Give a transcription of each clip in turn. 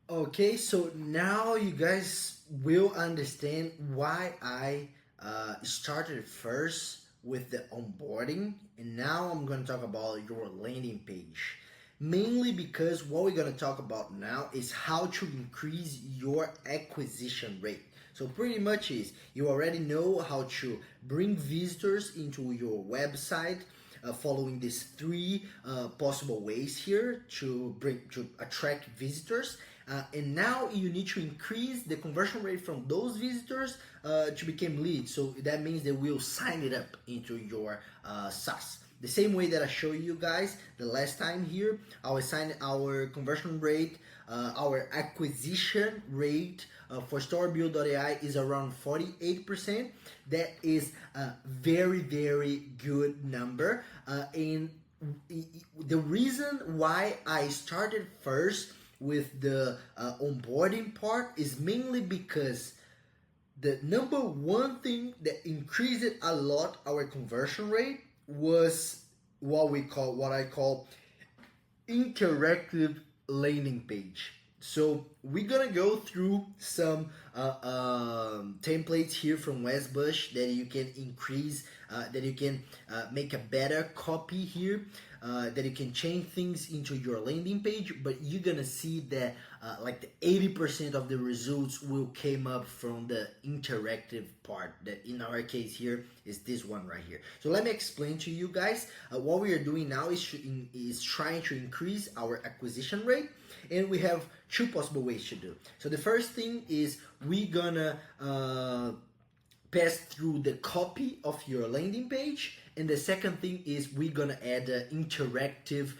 Okay, so now you guys will understand why I started first with the onboarding, and now I'm going to talk about your landing page. Mainly because what we're going to talk about now is how to increase your acquisition rate. So pretty much is you already know how to bring visitors into your website, following these three possible ways here to attract visitors, and now you need to increase the conversion rate from those visitors to become leads. So that means they will sign it up into your SaaS. The same way that I show you guys the last time here, our conversion rate, our acquisition rate for StoreBuild.ai is around 48%. That is a very, very good number. And the reason why I started first with the onboarding part is mainly because the number one thing that increased a lot our conversion rate was what I call interactive landing page. So we're gonna go through some templates here from Westbush that you can increase, that you can make a better copy here, that you can change things into your landing page. But you're gonna see that like the 80% of the results will came up from the interactive part. That in our case here is this one right here. So let me explain to you guys. What we are doing now is trying to increase our acquisition rate, and we have two possible ways to do. So the first thing is we gonna pass through the copy of your landing page, and the second thing is we're gonna add an interactive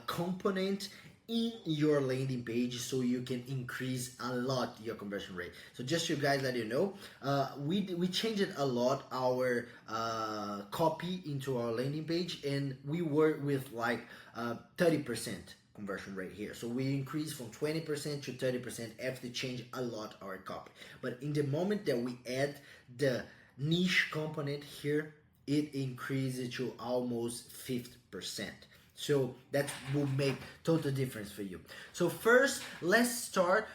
component in your landing page so you can increase a lot your conversion rate. So just you guys let you know, we changed a lot our copy into our landing page, and we work with like 30% conversion rate here. So we increase from 20% to 30% after change a lot our copy. But in the moment that we add the niche component here, it increases to almost 50%. So that will make total difference for you. So first, let's start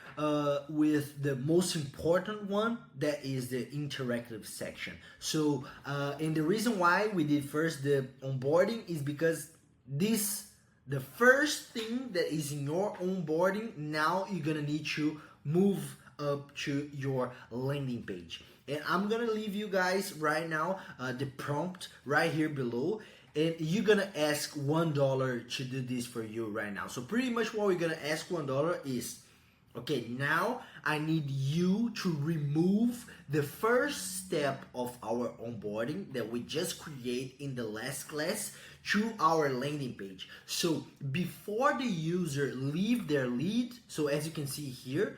with the most important one, that is the interactive section. So and the reason why we did first the onboarding is because the first thing that is in your onboarding, now you're gonna need to move up to your landing page. And I'm gonna leave you guys right now the prompt right here below, and you're gonna ask $1 to do this for you right now. So pretty much what we're gonna ask $1 is, okay, now I need you to remove the first step of our onboarding that we just create in the last class to our landing page. So before the user leave their lead, so as you can see here,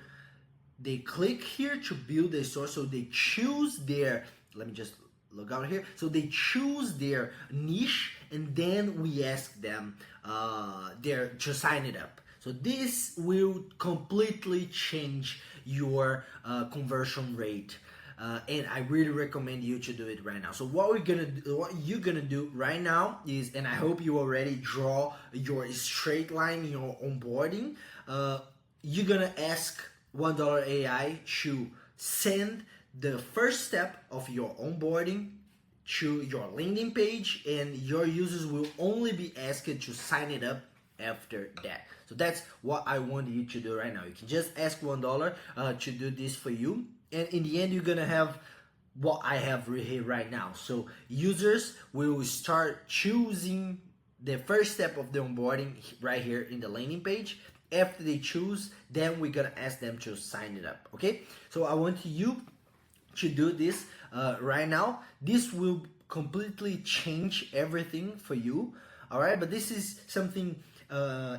they click here to build a store. So they choose their, let me just log out here. So they choose their niche, and then we ask them to sign it up. So this will completely change your conversion rate. And I really recommend you to do it right now. So what you're gonna do right now is, and I hope you already draw your straight line in your onboarding. You're gonna ask $1 AI to send the first step of your onboarding to your landing page, and your users will only be asked to sign it up after that. So that's what I want you to do right now. You can just ask $1 to do this for you, and in the end you're gonna have what I have here right now. So users will start choosing the first step of the onboarding right here in the landing page. After they choose, then we're gonna ask them to sign it up. Okay, so I want you to do this right now. This will completely change everything for you. All right, but this is something,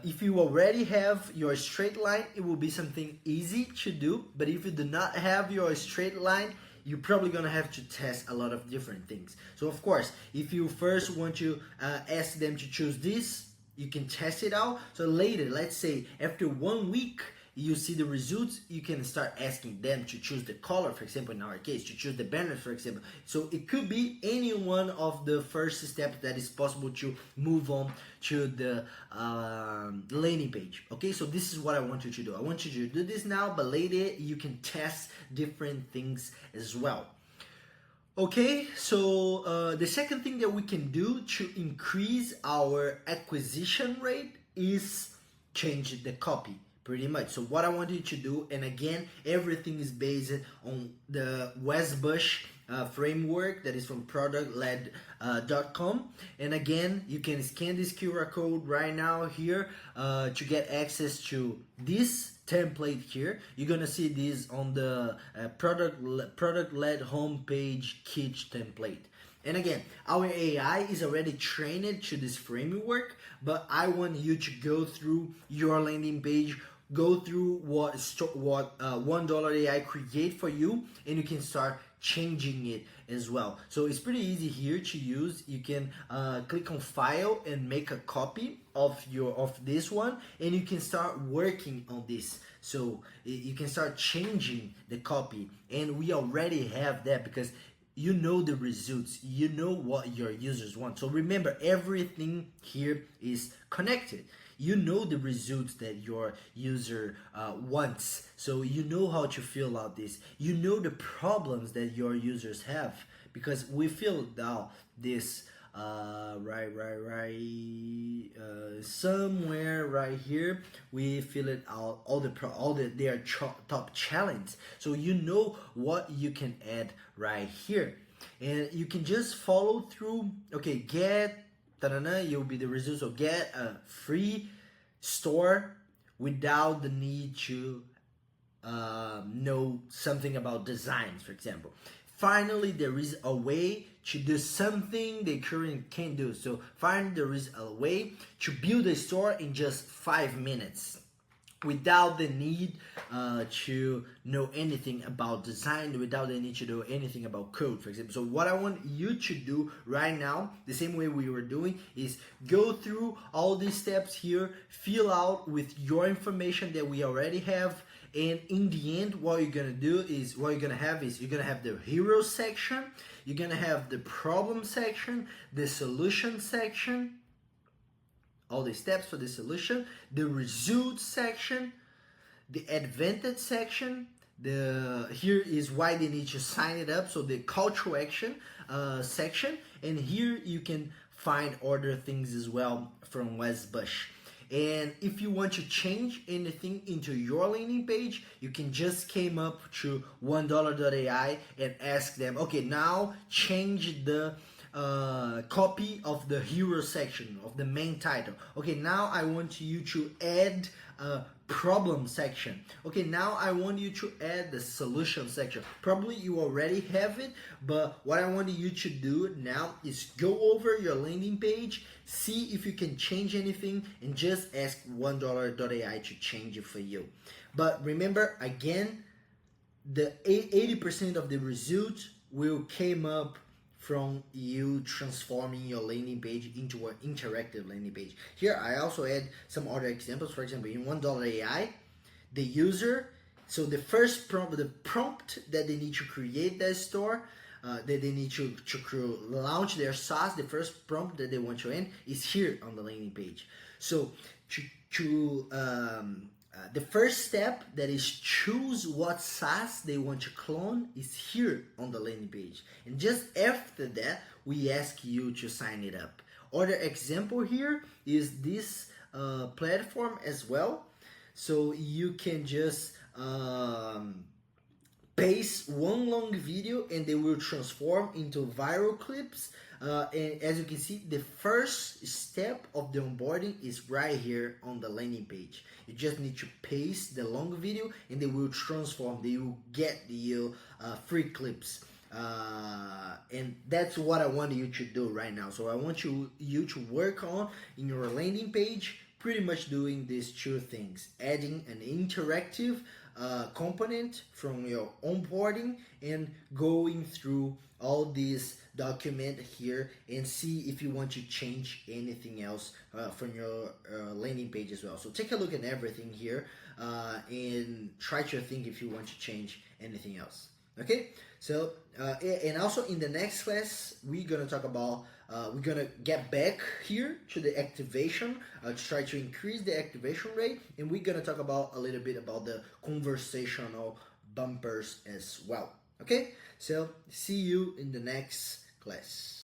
if you already have your straight line, it will be something easy to do. But if you do not have your straight line, you're probably gonna have to test a lot of different things. So of course, if you first want to ask them to choose this, you can test it out. So later, let's say after 1 week, you see the results, you can start asking them to choose the color, for example, in our case, to choose the banner, for example. So it could be any one of the first steps that is possible to move on to the landing page. Okay, so this is what I want you to do. I want you to do this now, but later you can test different things as well. Okay, so the second thing that we can do to increase our acquisition rate is change the copy, pretty much. So what I want you to do, and again, everything is based on the Westbush framework that is from productled.com. And again, you can scan this QR code right now here to get access to this template here. You're gonna see this on the product-led homepage kit template. And again, our AI is already trained to this framework, but I want you to go through your landing page, go through what $1 AI create for you, and you can start changing it as well. So it's pretty easy here to use. You can click on file and make a copy of this one, and you can start working on this. So you can start changing the copy, and we already have that because you know the results, you know what your users want. So remember, everything here is connected. You know the results that your user wants. So you know how to fill out this. You know the problems that your users have, because we filled out this somewhere right here. We fill it out all their top challenge. So you know what you can add right here, and you can just follow through. Okay, get you'll be the results of get a free store without the need to know something about designs, for example. Finally, there is a way to do something they currently can't do. So finally, there is a way to build a store in just 5 minutes without the need to know anything about design, without the need to know anything about code, for example. So what I want you to do right now, the same way we were doing, is go through all these steps here, fill out with your information that we already have, and in the end, what you're gonna have the hero section, you're gonna have the problem section, the solution section, all the steps for the solution, the results section, the advantage section, here is why they need to sign it up, so the call to action section, and here you can find other things as well from Westbush. And if you want to change anything into your landing page, you can just came up to $1.ai and ask them, okay, now change the copy of the hero section of the main title. Okay, now I want you to add a problem section. Okay, now I want you to add the solution section. Probably you already have it, but what I want you to do now is go over your landing page, see if you can change anything, and just ask $1.ai to change it for you. But remember, again, the 80% of the results will came up from you transforming your landing page into an interactive landing page. Here I also add some other examples. For example, in $1.ai, the user, so the first prompt, the prompt that they need to create that store, that they need to launch their SaaS, the first prompt that they want to end is here on the landing page. So the first step, that is choose what SaaS they want to clone, is here on the landing page. And just after that, we ask you to sign it up. Other example here is this platform as well. So you can just paste one long video and they will transform into viral clips. And as you can see, the first step of the onboarding is right here on the landing page. You just need to paste the long video and they will transform. They will get you free clips. And that's what I want you to do right now. So I want you to work on in your landing page, pretty much doing these two things: adding an interactive component from your onboarding and going through all these document here and see if you want to change anything else from your landing page as well. So take a look at everything here. and try to think if you want to change anything else. Okay, so and also in the next class we're gonna talk about we're gonna get back here to the activation to try to increase the activation rate, and we're gonna talk about a little bit about the conversational bumpers as well. Okay, so see you in the next class.